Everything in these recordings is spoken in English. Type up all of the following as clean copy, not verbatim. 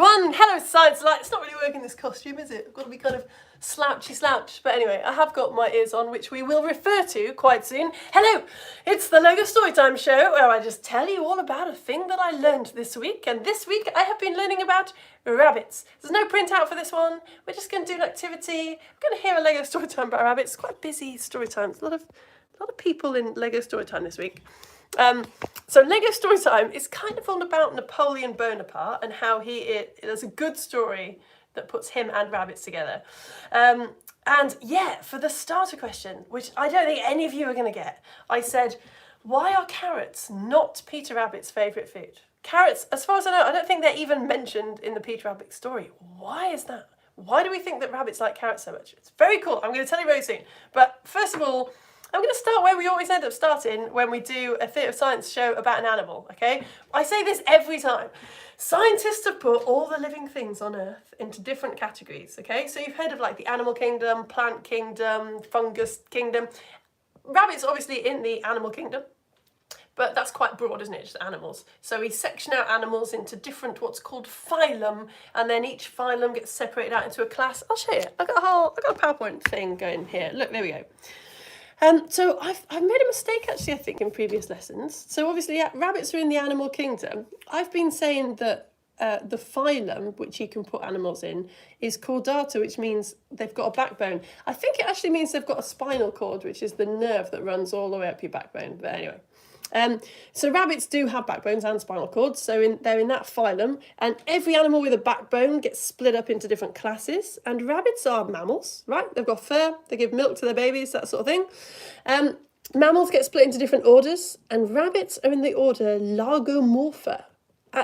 everyone. Hello, Science Light. It's not really working this costume, is it? I've got to be kind of slouchy. But anyway, I have got my ears on, which we will refer to quite soon. Hello, it's the Lego Storytime Show, where I just tell you all about a thing that I learned this week. And this week I have been learning about rabbits. There's no printout for this one. We're just going to do an activity. We're going to hear a Lego Storytime about rabbits. It's quite a busy storytime. There's a lot of people in Lego Storytime this week. So Lego Storytime is kind of all about Napoleon Bonaparte and how there's a good story that puts him and rabbits together. And yeah, for the starter question, which I don't think any of you are going to get, I said, why are carrots not Peter Rabbit's favourite food? Carrots, as far as I know, I don't think they're even mentioned in the Peter Rabbit story. Why is that? Why do we think that rabbits like carrots so much? It's very cool. I'm going to tell you very soon. But first of all, I'm going to start where we always end up starting when we do a Theatre of Science show about an animal, okay? I say this every time. Scientists have put all the living things on Earth into different categories, okay? So you've heard of like the animal kingdom, plant kingdom, fungus kingdom. Rabbits obviously in the animal kingdom, but that's quite broad, isn't it? Just animals. So we section out animals into different what's called phylum, and then each phylum gets separated out into a class. I'll show you. I've got a PowerPoint thing going here. Look, there we go. So I've made a mistake actually, I think, in previous lessons. So obviously, yeah, rabbits are in the animal kingdom. I've been saying that the phylum, which you can put animals in, is chordata, which means they've got a backbone. I think it actually means they've got a spinal cord, which is the nerve that runs all the way up your backbone. But anyway. So rabbits do have backbones and spinal cords, so they're in that phylum, and every animal with a backbone gets split up into different classes, and rabbits are mammals, right? They've got fur, they give milk to their babies, that sort of thing. Mammals get split into different orders, and rabbits are in the order Lagomorpha.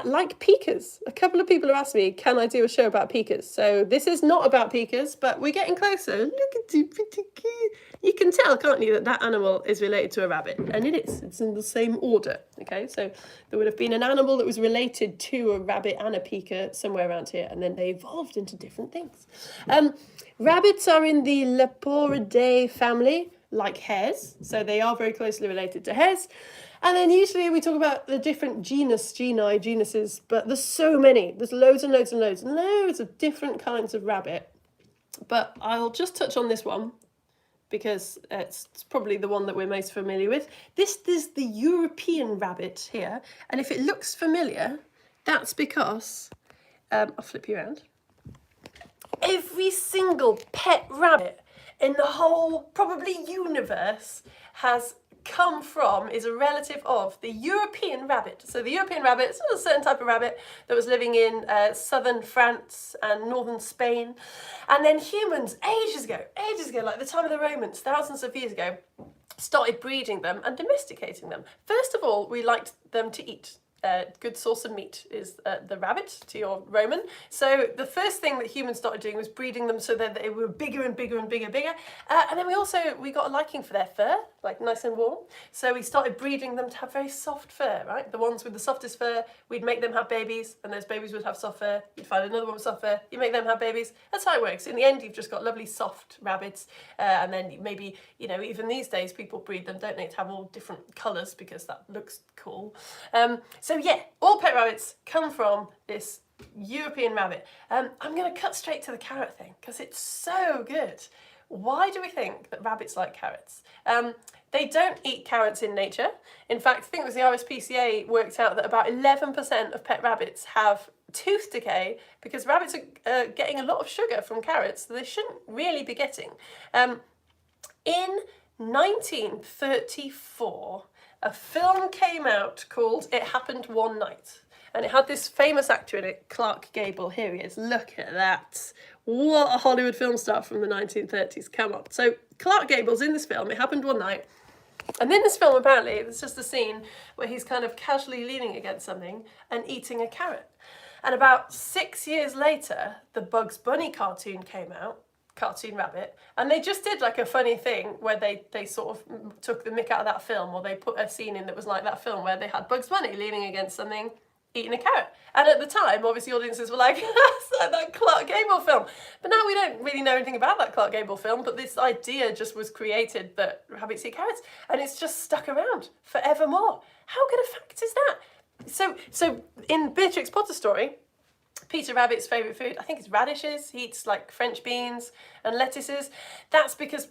Like pikas. A couple of people have asked me, can I do a show about pikas? So this is not about pikas, but we're getting closer. Look at you, pretty cute. You can tell, can't you, that animal is related to a rabbit. And it is. It's in the same order. Okay, so there would have been an animal that was related to a rabbit and a pika somewhere around here, and then they evolved into different things. Rabbits are in the Leporidae family, like hares. So they are very closely related to hares. And then usually we talk about the different genuses, but there's so many. There's loads and loads and loads and loads of different kinds of rabbit. But I'll just touch on this one because it's probably the one that we're most familiar with. This is the European rabbit here. And if it looks familiar, that's because, I'll flip you around. Every single pet rabbit in the whole, probably universe, is a relative of the European rabbit. So the European rabbit is a certain type of rabbit that was living in southern France and northern Spain. And then humans, ages ago, like the time of the Romans, thousands of years ago, started breeding them and domesticating them. First of all, we liked them to eat. Good source of meat is the rabbit to your Roman. So the first thing that humans started doing was breeding them so that they were bigger and bigger and bigger and bigger. And then we got a liking for their fur, like nice and warm. So we started breeding them to have very soft fur, right? The ones with the softest fur, we'd make them have babies, and those babies would have soft fur. You'd find another one with soft fur, you make them have babies. That's how it works. In the end, you've just got lovely soft rabbits. And then maybe, even these days, people breed them, don't they, to have all different colours because that looks cool. So yeah, all pet rabbits come from this European rabbit. I'm going to cut straight to the carrot thing because it's so good. Why do we think that rabbits like carrots? They don't eat carrots in nature. In fact, I think it was the RSPCA worked out that about 11% of pet rabbits have tooth decay because rabbits are getting a lot of sugar from carrots that they shouldn't really be getting. In 1934, a film came out called It Happened One Night. And it had this famous actor in it, Clark Gable. Here he is. Look at that. What a Hollywood film star from the 1930s. Come on. So Clark Gable's in this film. It happened one night. And in this film, apparently, it's just a scene where he's kind of casually leaning against something and eating a carrot. And about 6 years later, the Bugs Bunny cartoon came out. Cartoon rabbit, and they just did like a funny thing where they sort of took the mick out of that film, or they put a scene in that was like that film where they had Bugs Bunny leaning against something eating a carrot. And at the time, obviously audiences were like, that's like that Clark Gable film. But now we don't really know anything about that Clark Gable film, but this idea just was created that rabbits eat carrots, and it's just stuck around forevermore. How good a fact is that? So in Beatrix Potter's story, Peter Rabbit's favourite food, I think, is radishes. He eats like French beans and lettuces. That's because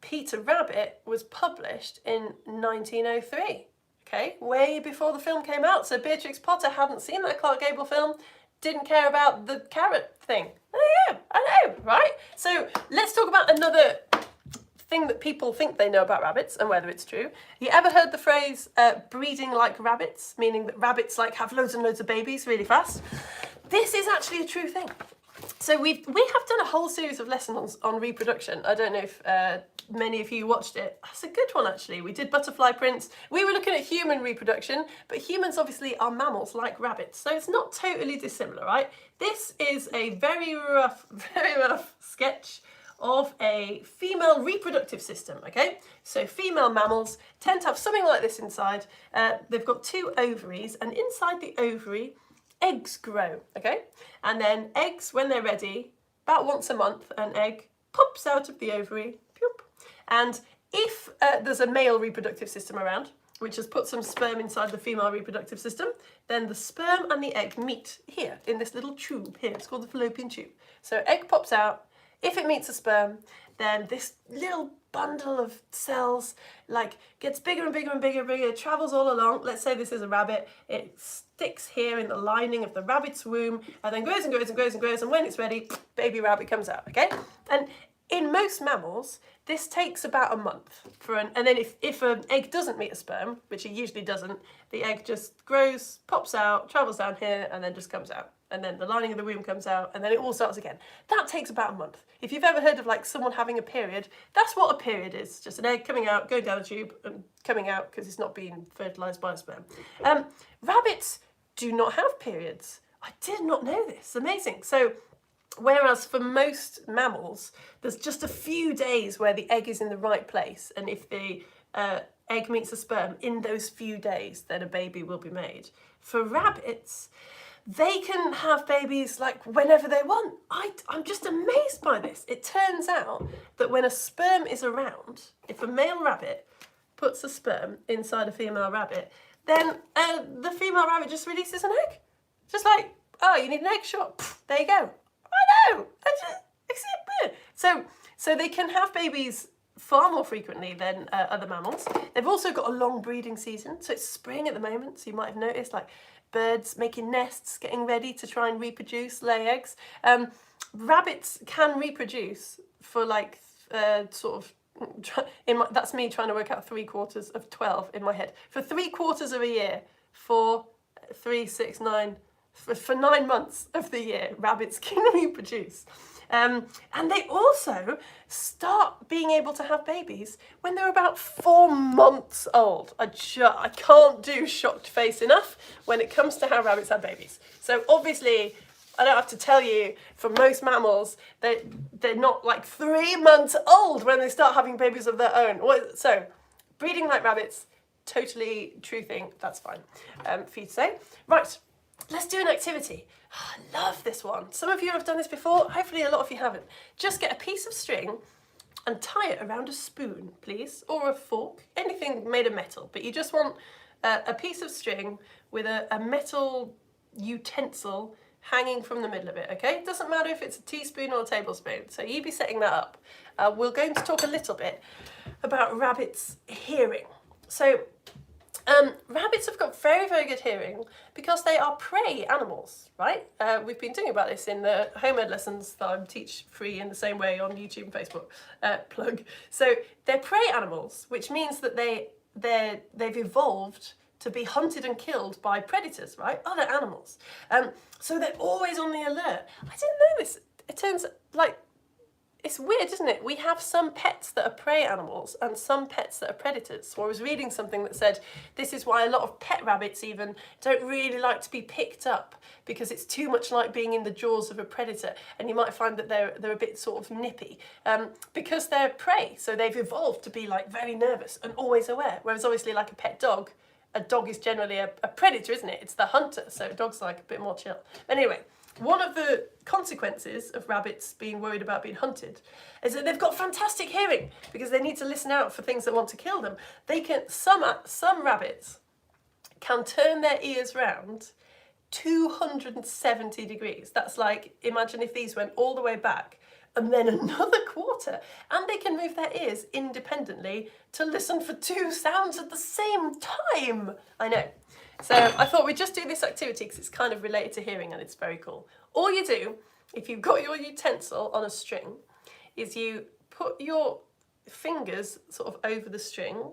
Peter Rabbit was published in 1903, okay, way before the film came out. So Beatrix Potter hadn't seen that Clark Gable film, didn't care about the carrot thing. I know, right? So let's talk about another thing that people think they know about rabbits and whether it's true. You ever heard the phrase breeding like rabbits, meaning that rabbits like have loads and loads of babies really fast? This is actually a true thing. So we have done a whole series of lessons on reproduction. I don't know if many of you watched it. That's a good one, actually. We did butterfly prints. We were looking at human reproduction, but humans obviously are mammals like rabbits, so it's not totally dissimilar, right? This is a very rough sketch of a female reproductive system, okay? So female mammals tend to have something like this inside. They've got 2 ovaries, and inside the ovary, eggs grow, okay? And then eggs, when they're ready, about once a month, an egg pops out of the ovary, poof. And if there's a male reproductive system around, which has put some sperm inside the female reproductive system, then the sperm and the egg meet here in this little tube here. It's called the fallopian tube. So egg pops out. If it meets a sperm, then this little bundle of cells like gets bigger and bigger and bigger and bigger, travels all along. Let's say this is a rabbit. It sticks here in the lining of the rabbit's womb and then grows and grows and grows and grows, and when it's ready, baby rabbit comes out, okay? And in most mammals, this takes about a month and then if an egg doesn't meet a sperm, which it usually doesn't, the egg just grows, pops out, travels down here, and then just comes out. And then the lining of the womb comes out, and then it all starts again. That takes about a month. If you've ever heard of like someone having a period, that's what a period is. Just an egg coming out, going down the tube, and coming out because it's not being fertilised by a sperm. Rabbits do not have periods. I did not know this. Amazing. So whereas for most mammals, there's just a few days where the egg is in the right place, and if the egg meets a sperm in those few days, then a baby will be made. For rabbits, they can have babies like whenever they want. I'm just amazed by this. It turns out that when a sperm is around, if a male rabbit puts a sperm inside a female rabbit, then the female rabbit just releases an egg. Just like, oh, you need an egg? Sure. Pfft, there you go. I know. So they can have babies far more frequently than other mammals. They've also got a long breeding season. So it's spring at the moment. So you might have noticed like birds making nests, getting ready to try and reproduce, lay eggs. Rabbits can reproduce for like that's me trying to work out 3/4 of 12 in my head. For 3/4 of a year, for 3, 6, 9, for 9 months of the year, rabbits can reproduce. And they also start being able to have babies when they're about 4 months old. I can't do shocked face enough when it comes to how rabbits have babies. So obviously, I don't have to tell you, for most mammals, they're not like 3 months old when they start having babies of their own. So breeding like rabbits, totally true thing, that's fine for you to say. Right. Let's do an activity. Oh, I love this one. Some of you have done this before. Hopefully a lot of you haven't. Just get a piece of string and tie it around a spoon, please, or a fork, anything made of metal. But you just want a piece of string with a metal utensil hanging from the middle of it, okay? It doesn't matter if it's a teaspoon or a tablespoon. So you be setting that up. We're going to talk a little bit about rabbits' hearing. So rabbits have got very, very good hearing because they are prey animals, right? We've been doing about this in the home ed lessons that I teach free in the same way on YouTube and Facebook, plug. So they're prey animals, which means that they've evolved to be hunted and killed by predators, right? Other animals. So they're always on the alert. I didn't know this. It turns like, it's weird, isn't it? We have some pets that are prey animals and some pets that are predators. So I was reading something that said this is why a lot of pet rabbits even don't really like to be picked up, because it's too much like being in the jaws of a predator, and you might find that they're a bit sort of nippy because they're prey. So they've evolved to be like very nervous and always aware. Whereas obviously like a dog is generally a predator, isn't it? It's the hunter. So a dog's like a bit more chill. Anyway. One of the consequences of rabbits being worried about being hunted is that they've got fantastic hearing because they need to listen out for things that want to kill them. Some rabbits can turn their ears round 270 degrees. That's like, imagine if these went all the way back and then another quarter, and they can move their ears independently to listen for two sounds at the same time. I know. So I thought we'd just do this activity because it's kind of related to hearing and it's very cool. All you do, if you've got your utensil on a string, is you put your fingers sort of over the string,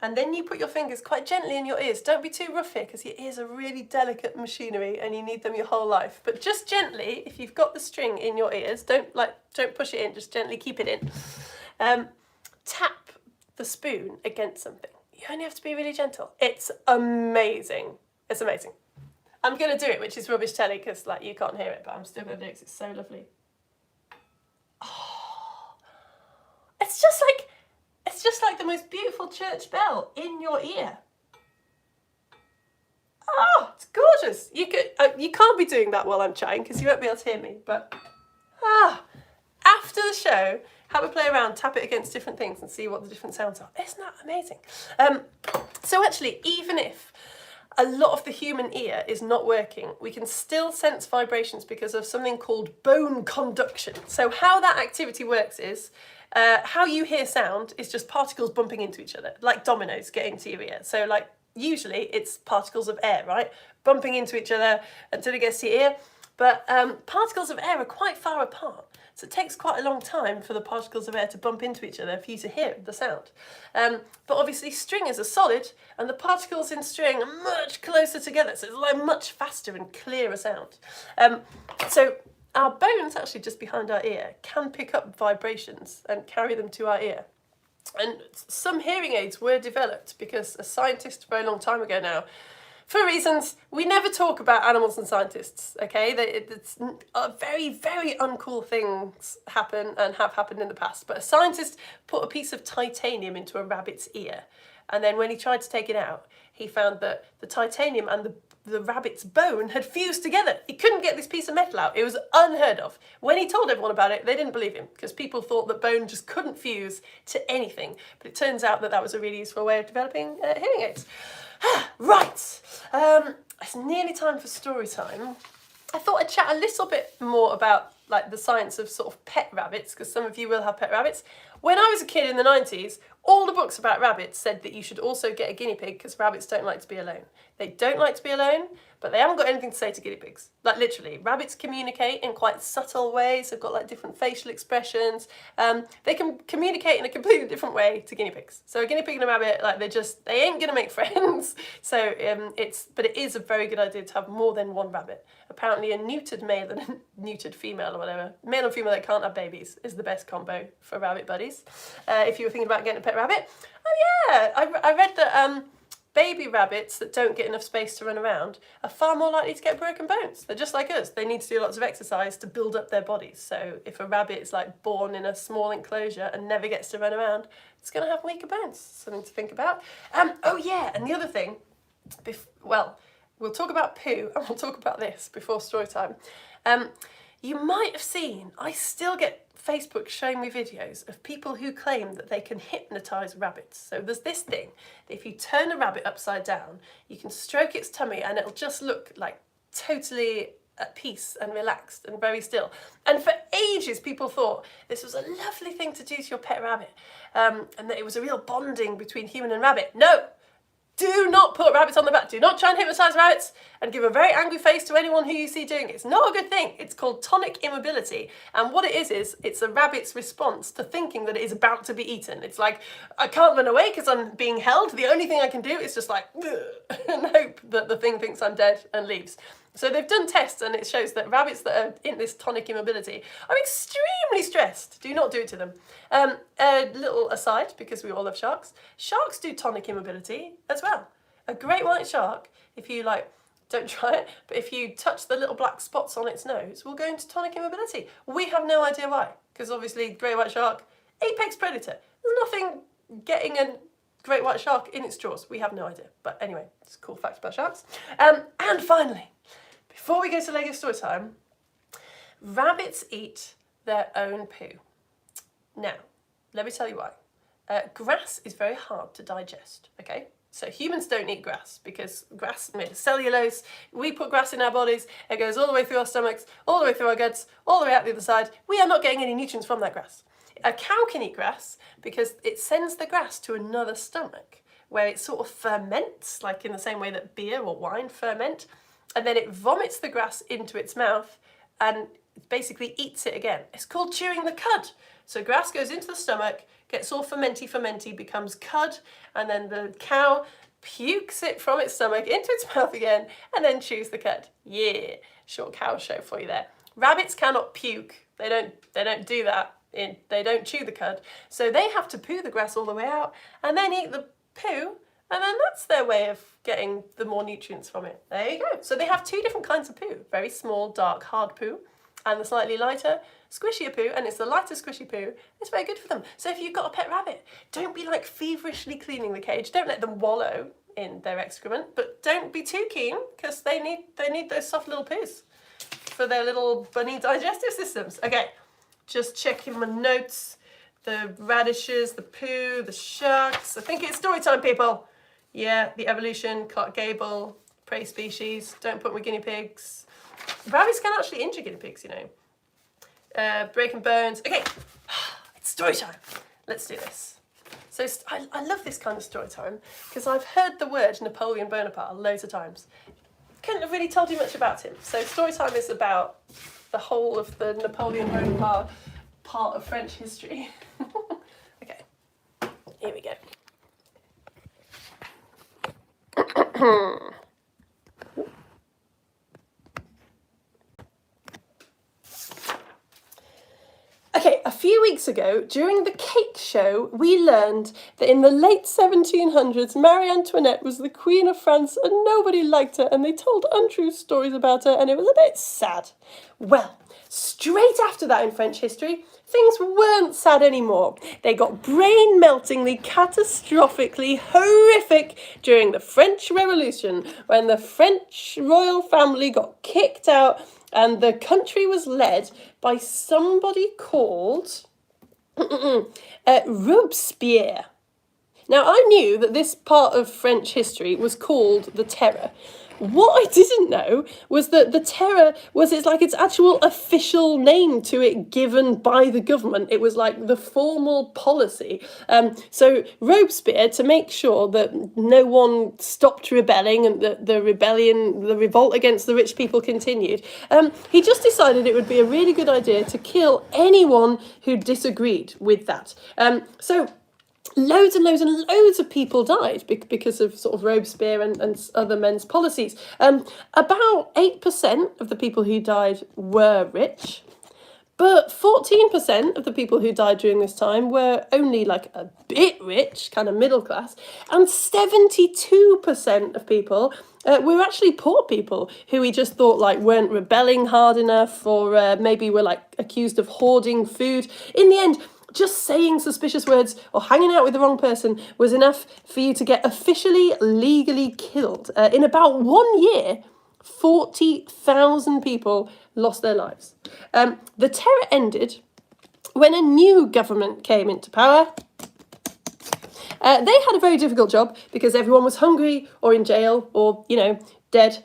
and then you put your fingers quite gently in your ears. Don't be too rough here because your ears are really delicate machinery and you need them your whole life. But just gently, if you've got the string in your ears, don't push it in, just gently keep it in. Tap the spoon against something. You only have to be really gentle. It's amazing. It's amazing. I'm going to do it, which is rubbish telly because like you can't hear it, but I'm still going to do it because it's so lovely. Oh, it's just like the most beautiful church bell in your ear. Oh, it's gorgeous. You can't be doing that while I'm chatting because you won't be able to hear me. But after the show, have a play around, tap it against different things and see what the different sounds are. Isn't that amazing? So actually, even if a lot of the human ear is not working, we can still sense vibrations because of something called bone conduction. So how that activity works is, how you hear sound is just particles bumping into each other, like dominoes getting to your ear. So like usually it's particles of air, right? Bumping into each other until it gets to your ear. But particles of air are quite far apart. So it takes quite a long time for the particles of air to bump into each other for you to hear the sound. But obviously string is a solid and the particles in string are much closer together. So it's like much faster and clearer sound. So our bones actually just behind our ear can pick up vibrations and carry them to our ear. And some hearing aids were developed because a scientist a very long time ago now, for reasons, we never talk about animals and scientists, okay? It's very, very uncool things happen and have happened in the past. But a scientist put a piece of titanium into a rabbit's ear. And then when he tried to take it out, he found that the titanium and the rabbit's bone had fused together. He couldn't get this piece of metal out. It was unheard of. When he told everyone about it, they didn't believe him because people thought that bone just couldn't fuse to anything. But it turns out that that was a really useful way of developing hearing aids. Right, it's nearly time for story time. I thought I'd chat a little bit more about like the science of sort of pet rabbits, because some of you will have pet rabbits. When I was a kid in the 90s, all the books about rabbits said that you should also get a guinea pig because rabbits don't like to be alone. They don't like to be alone, but they haven't got anything to say to guinea pigs. Like literally, rabbits communicate in quite subtle ways. They've got like different facial expressions. They can communicate in a completely different way to guinea pigs. So a guinea pig and a rabbit, like they ain't gonna make friends. So but it is a very good idea to have more than one rabbit. Apparently a neutered male and a neutered female or whatever, male and female that can't have babies is the best combo for rabbit buddies. If you were thinking about getting a pet rabbit. Oh yeah, I read that baby rabbits that don't get enough space to run around are far more likely to get broken bones. They're just like us. They need to do lots of exercise to build up their bodies. So if a rabbit is like born in a small enclosure and never gets to run around, it's going to have weaker bones. Something to think about. Oh yeah, and the other thing, we'll talk about poo and we'll talk about this before story time. You might have seen, I still get Facebook showing me videos of people who claim that they can hypnotise rabbits. So there's this thing, that if you turn a rabbit upside down, you can stroke its tummy and it'll just look like totally at peace and relaxed and very still. And for ages people thought this was a lovely thing to do to your pet rabbit, and that it was a real bonding between human and rabbit. No! Do not put rabbits on the back. Do not try and hypnotise rabbits and give a very angry face to anyone who you see doing it. It's not a good thing. It's called tonic immobility. And what it is it's a rabbit's response to thinking that it is about to be eaten. It's like, I can't run away because I'm being held. The only thing I can do is just like, and hope that the thing thinks I'm dead and leaves. So they've done tests and it shows that rabbits that are in this tonic immobility are extremely stressed. Do not do it to them. A little aside, because we all love sharks. Sharks do tonic immobility as well. A great white shark, if you don't try it, but if you touch the little black spots on its nose, will go into tonic immobility. We have no idea why, because obviously great white shark, apex predator. There's nothing getting a great white shark in its jaws. We have no idea. But anyway, it's a cool fact about sharks. And finally, before we go to Lego story time, rabbits eat their own poo. Now, let me tell you why. Grass is very hard to digest, okay? So humans don't eat grass because grass is made of cellulose. We put grass in our bodies, it goes all the way through our stomachs, all the way through our guts, all the way out the other side. We are not getting any nutrients from that grass. A cow can eat grass because it sends the grass to another stomach where it sort of ferments, like in the same way that beer or wine ferment, and then it vomits the grass into its mouth and basically eats it again. It's called chewing the cud. So grass goes into the stomach, gets all fermenty, becomes cud, and then the cow pukes it from its stomach into its mouth again, and then chews the cud. Yeah, short cow show for you there. Rabbits cannot puke. They don't do that. They don't chew the cud. So they have to poo the grass all the way out, and then eat the poo, and then that's their way of getting the more nutrients from it. There you go. So they have two different kinds of poo. Very small, dark, hard poo, and the slightly lighter, squishier poo, and it's the lighter, squishy poo. It's very good for them. So if you've got a pet rabbit, don't be like feverishly cleaning the cage. Don't let them wallow in their excrement, but don't be too keen because they need those soft little poos for their little bunny digestive systems. Okay, just checking my notes. The radishes, the poo, the sharks. I think it's story time, people. Yeah, the evolution, Clark Gable, prey species. Don't put with guinea pigs. Rabbits can actually injure guinea pigs, you know. Breaking bones. Okay, it's story time. Let's do this. So I love this kind of story time because I've heard the word Napoleon Bonaparte loads of times. Couldn't have really told you much about him. So story time is about the whole of the Napoleon Bonaparte part of French history. Okay, here we go. Okay, a few weeks ago, during the cake show, we learned that in the late 1700s, Marie Antoinette was the Queen of France and nobody liked her, and they told untrue stories about her, and it was a bit sad. Well, straight after that in French history, things weren't sad anymore. They got brain-meltingly, catastrophically horrific during the French Revolution, when the French royal family got kicked out and the country was led by somebody called Robespierre. Now, I knew that this part of French history was called the Terror. What I didn't know was that the Terror was its actual official name to it given by the government. It was like the formal policy. So Robespierre, to make sure that no one stopped rebelling and the revolt against the rich people continued, he just decided it would be a really good idea to kill anyone who disagreed with that. So loads and loads of people died because of sort of Robespierre and other men's policies. About 8% of the people who died were rich, but 14% of the people who died during this time were only like a bit rich, kind of middle class, and 72% of people were actually poor people who he just thought like weren't rebelling hard enough, or maybe were like accused of hoarding food. In the end, just saying suspicious words or hanging out with the wrong person was enough for you to get officially, legally killed. In about 1 year, 40,000 people lost their lives. The terror ended when a new government came into power. They had a very difficult job because everyone was hungry or in jail or, dead.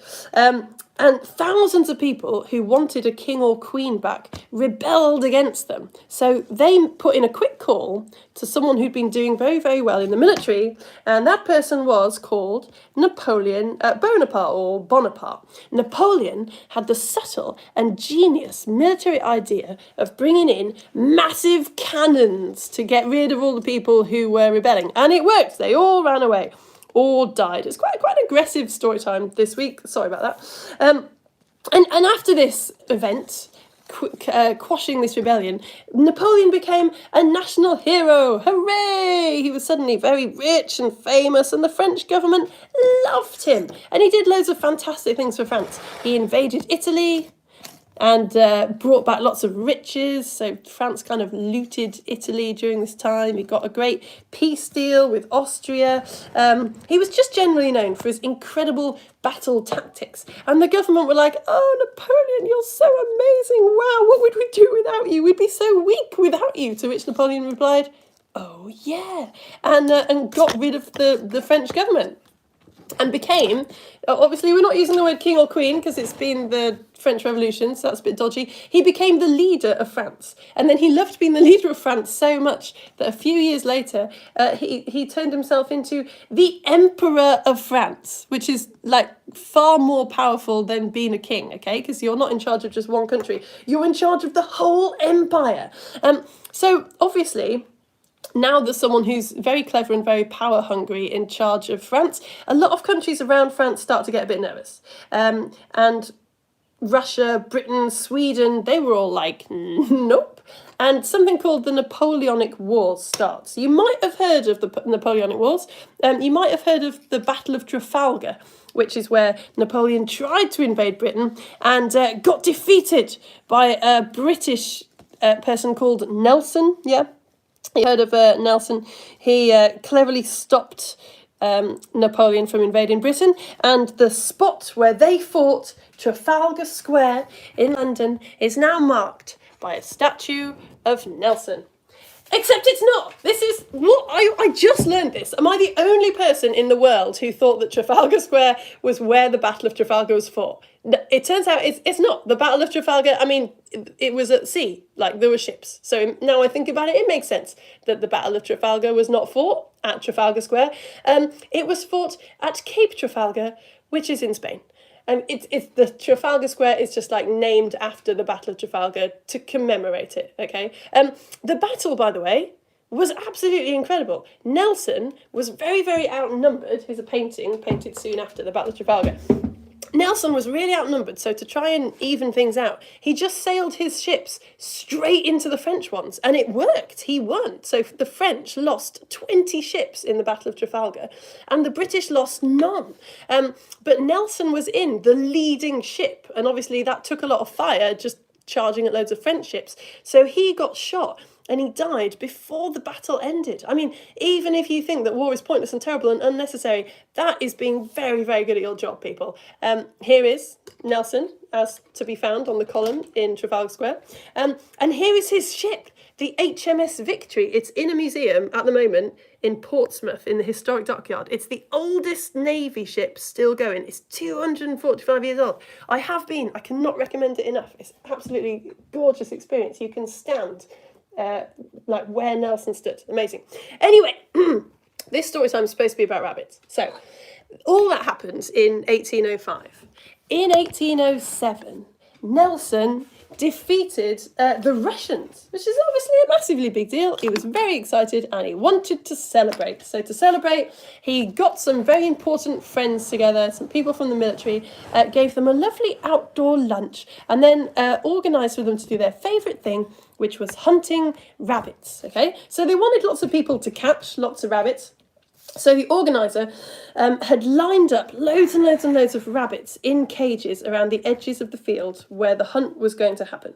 And thousands of people who wanted a king or queen back rebelled against them. So they put in a quick call to someone who'd been doing very, very well in the military, and that person was called Napoleon Bonaparte, or Bonaparte. Napoleon had the subtle and genius military idea of bringing in massive cannons to get rid of all the people who were rebelling. And it worked. They all ran away. Or died. It's quite an aggressive story time this week. Sorry about that. And after this event, quashing this rebellion, Napoleon became a national hero. Hooray! He was suddenly very rich and famous, and the French government loved him. And he did loads of fantastic things for France. He invaded Italy and brought back lots of riches. So France kind of looted Italy during this time. He got a great peace deal with Austria. He was just generally known for his incredible battle tactics. And the government were like, "Oh, Napoleon, you're so amazing. Wow, what would we do without you? We'd be so weak without you." To which Napoleon replied, "Oh, yeah," and got rid of the French government. and became, obviously we're not using the word king or queen because it's been the French Revolution, so that's a bit dodgy. He became the leader of France, and then he loved being the leader of France so much that a few years later he turned himself into the Emperor of France, which is like far more powerful than being a king, okay? Because you're not in charge of just one country, you're in charge of the whole empire. So obviously, now there's someone who's very clever and very power hungry in charge of France. A lot of countries around France start to get a bit nervous. And Russia, Britain, Sweden, they were all like, nope. And something called the Napoleonic Wars starts. You might have heard of the Napoleonic Wars. You might have heard of the Battle of Trafalgar, which is where Napoleon tried to invade Britain and got defeated by a British person called Nelson, yeah? You heard of Nelson? He cleverly stopped Napoleon from invading Britain, and the spot where they fought, Trafalgar Square in London, is now marked by a statue of Nelson. Except it's not. This is what I just learned this. Am I the only person in the world who thought that Trafalgar Square was where the Battle of Trafalgar was fought? It turns out it's not. The Battle of Trafalgar, I mean, it was at sea, like there were ships. So now I think about it, it makes sense that the Battle of Trafalgar was not fought at Trafalgar Square. It was fought at Cape Trafalgar, which is in Spain. And it's the Trafalgar Square is just like named after the Battle of Trafalgar to commemorate it, okay? The battle, by the way, was absolutely incredible. Nelson was very, very outnumbered. Here's a painting painted soon after the Battle of Trafalgar. Nelson was really outnumbered, so to try and even things out, he just sailed his ships straight into the French ones, and it worked. He won. So the French lost 20 ships in the Battle of Trafalgar, and the British lost none. But Nelson was in the leading ship, and obviously that took a lot of fire, just charging at loads of French ships. So he got shot, and he died before the battle ended. I mean, even if you think that war is pointless and terrible and unnecessary, that is being very, very good at your job, people. Here is Nelson, as to be found on the column in Trafalgar Square. And here is his ship, the HMS Victory. It's in a museum at the moment in Portsmouth in the historic dockyard. It's the oldest Navy ship still going. It's 245 years old. I cannot recommend it enough. It's absolutely gorgeous experience. You can stand like where Nelson stood. Amazing. Anyway, this story time is supposed to be about rabbits. So all that happens in 1805. In 1807, Nelson defeated the Russians, which is obviously a massively big deal. He was very excited and he wanted to celebrate. So to celebrate, he got some very important friends together, some people from the military, gave them a lovely outdoor lunch, and then organised for them to do their favourite thing, which was hunting rabbits, okay? So they wanted lots of people to catch lots of rabbits. So the organiser had lined up loads and loads and loads of rabbits in cages around the edges of the field where the hunt was going to happen.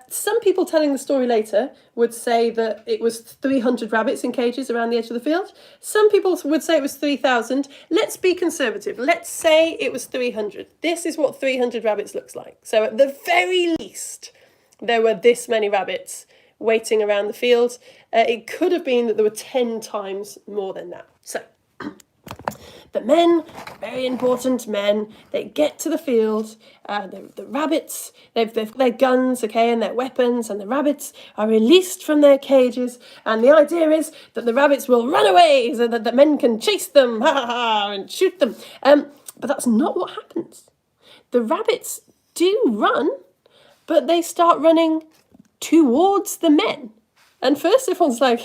Some people telling the story later would say that it was 300 rabbits in cages around the edge of the field. Some people would say it was 3,000. Let's be conservative. Let's say it was 300. This is what 300 rabbits looks like. So at the very least, there were this many rabbits waiting around the field. It could have been that there were 10 times more than that. So the men, very important men, they get to the field, the rabbits, they've their guns, okay, and their weapons, and the rabbits are released from their cages, and the idea is that the rabbits will run away so that the men can chase them, ha ha ha, and shoot them. But that's not what happens. The rabbits do run, but they start running towards the men. And first everyone's like,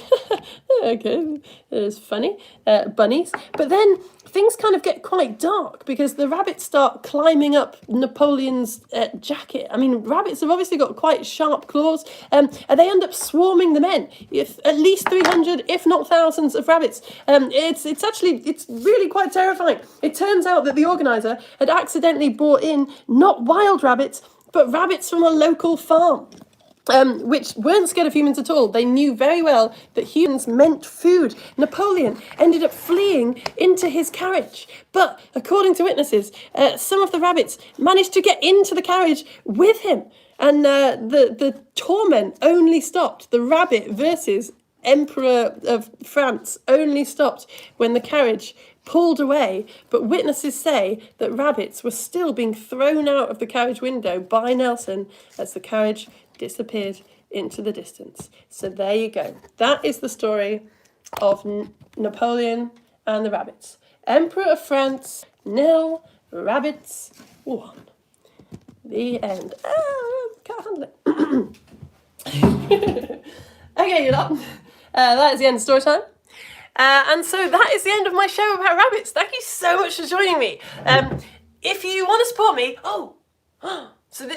okay, it's funny, bunnies. But then things kind of get quite dark because the rabbits start climbing up Napoleon's jacket. I mean, rabbits have obviously got quite sharp claws, and they end up swarming the men. If at least 300, if not thousands of rabbits. It's really quite terrifying. It turns out that the organiser had accidentally brought in not wild rabbits, but rabbits from a local farm. Which weren't scared of humans at all. They knew very well that humans meant food. Napoleon ended up fleeing into his carriage. But according to witnesses, some of the rabbits managed to get into the carriage with him. And the torment only stopped. The rabbit versus Emperor of France only stopped when the carriage pulled away, but witnesses say that rabbits were still being thrown out of the carriage window by Nelson as the carriage disappeared into the distance. So there you go. That is the story of Napoleon and the rabbits. Emperor of France, 0, rabbits 1. The end. Can't handle it. Okay, you're done. That is the end of story time. And so that is the end of my show about rabbits. Thank you so much for joining me. If you want to support me, so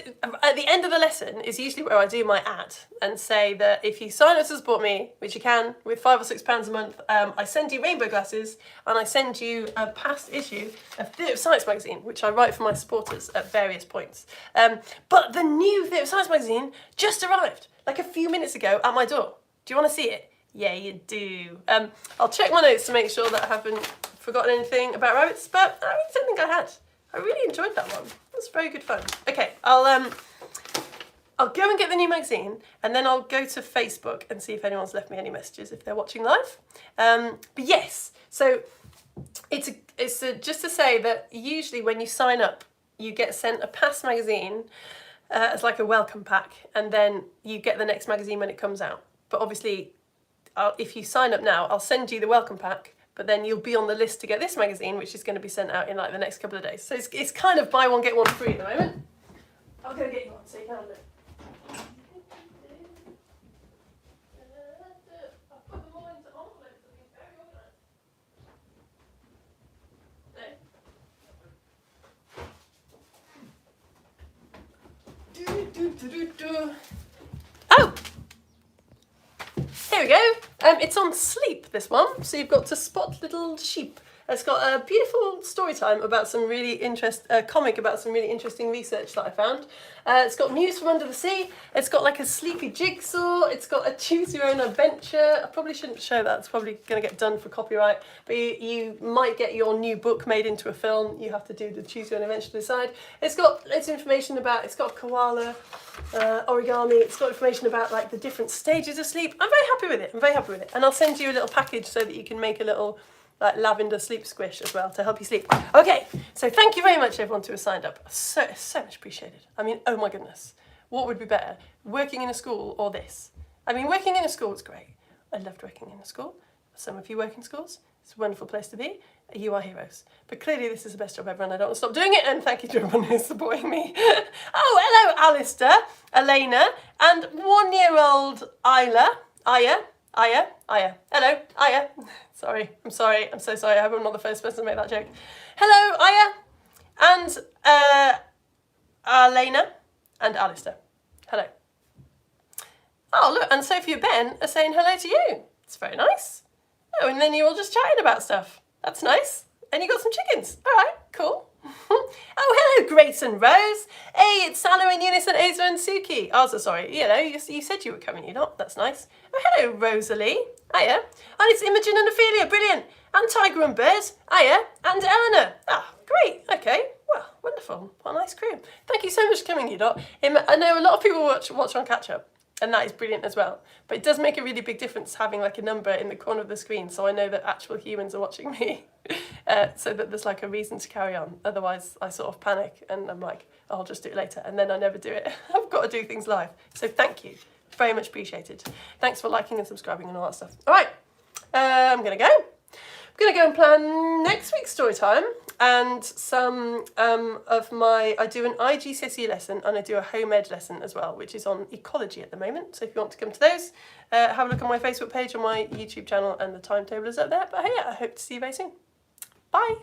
at the end of the lesson is usually where I do my ad and say that if you sign up to support me, which you can with £5 or £6 a month, I send you rainbow glasses and I send you a past issue of Theatre of Science magazine, which I write for my supporters at various points. But the new Theatre of Science magazine just arrived like a few minutes ago at my door. Do you want to see it? Yeah, you do. I'll check my notes to make sure that I haven't forgotten anything about rabbits, but I really don't think I had. I really enjoyed that one. It was very good fun. Okay, I'll go and get the new magazine, and then I'll go to Facebook and see if anyone's left me any messages if they're watching live. But yes, so it's just to say that usually when you sign up, you get sent a past magazine as like a welcome pack, and then you get the next magazine when it comes out. But obviously, if you sign up now, I'll send you the welcome pack, but then you'll be on the list to get this magazine, which is going to be sent out in like the next couple of days. So it's kind of buy one, get one free at the moment. I'll go get you one so you can have it. I'll put them all into envelopes, I think, very organised. Oh! Here we go. It's on sleep, this one. So you've got To Spot Little Sheep. It's got a beautiful story time about some really comic about some really interesting research that I found. It's got News from Under the Sea. It's got like a sleepy jigsaw. It's got a Choose Your Own Adventure. I probably shouldn't show that. It's probably going to get done for copyright. But you might get your new book made into a film. You have to do the Choose Your Own Adventure to decide. It's got loads of information about, it's got a koala, origami. It's got information about like the different stages of sleep. I'm very happy with it. I'm very happy with it. And I'll send you a little package so that you can make a little like lavender sleep squish as well to help you sleep. Okay, so thank you very much everyone who has signed up. So much appreciated. I mean, oh my goodness. What would be better, working in a school or this? I mean, working in a school is great. I loved working in a school. Some of you work in schools. It's a wonderful place to be. You are heroes. But clearly this is the best job ever and I don't want to stop doing it, and thank you to everyone who's supporting me. Oh, hello Alistair, Elena, and 1-year-old Isla. Aya. Hello, Aya. I'm sorry, I'm so sorry. I hope I'm not the first person to make that joke. Hello, Aya, and Elena, and Alistair. Hello. Oh, look, and Sophie and Ben are saying hello to you. It's very nice. Oh, and then you're all just chatting about stuff. That's nice. And you got some chickens. All right, cool. Oh, hello, Grace and Rose. Hey, it's Salo and Eunice and Asa and Suki. Oh, so sorry. You know, you said you were coming, you're not. That's nice. Oh, hello, Rosalie. Hiya. And it's Imogen and Ophelia. Brilliant. And Tiger and Birds. Hiya. And Eleanor. Ah, great. Okay. Well, wonderful. What a nice crew. Thank you so much for coming, you lot. I know a lot of people watch on catch up. And that is brilliant as well. But it does make a really big difference having like a number in the corner of the screen so I know that actual humans are watching me. So that there's like a reason to carry on. Otherwise I sort of panic and I'm like, oh, I'll just do it later. And then I never do it. I've got to do things live. So thank you. Very much appreciated. Thanks for liking and subscribing and all that stuff. All right, I'm going to go. I'm going to go and plan next week's story time and some I do an IGCSE lesson and I do a home ed lesson as well, which is on ecology at the moment. So if you want to come to those, have a look on my Facebook page, on my YouTube channel, and the timetable is up there. But hey, I hope to see you very soon. Bye.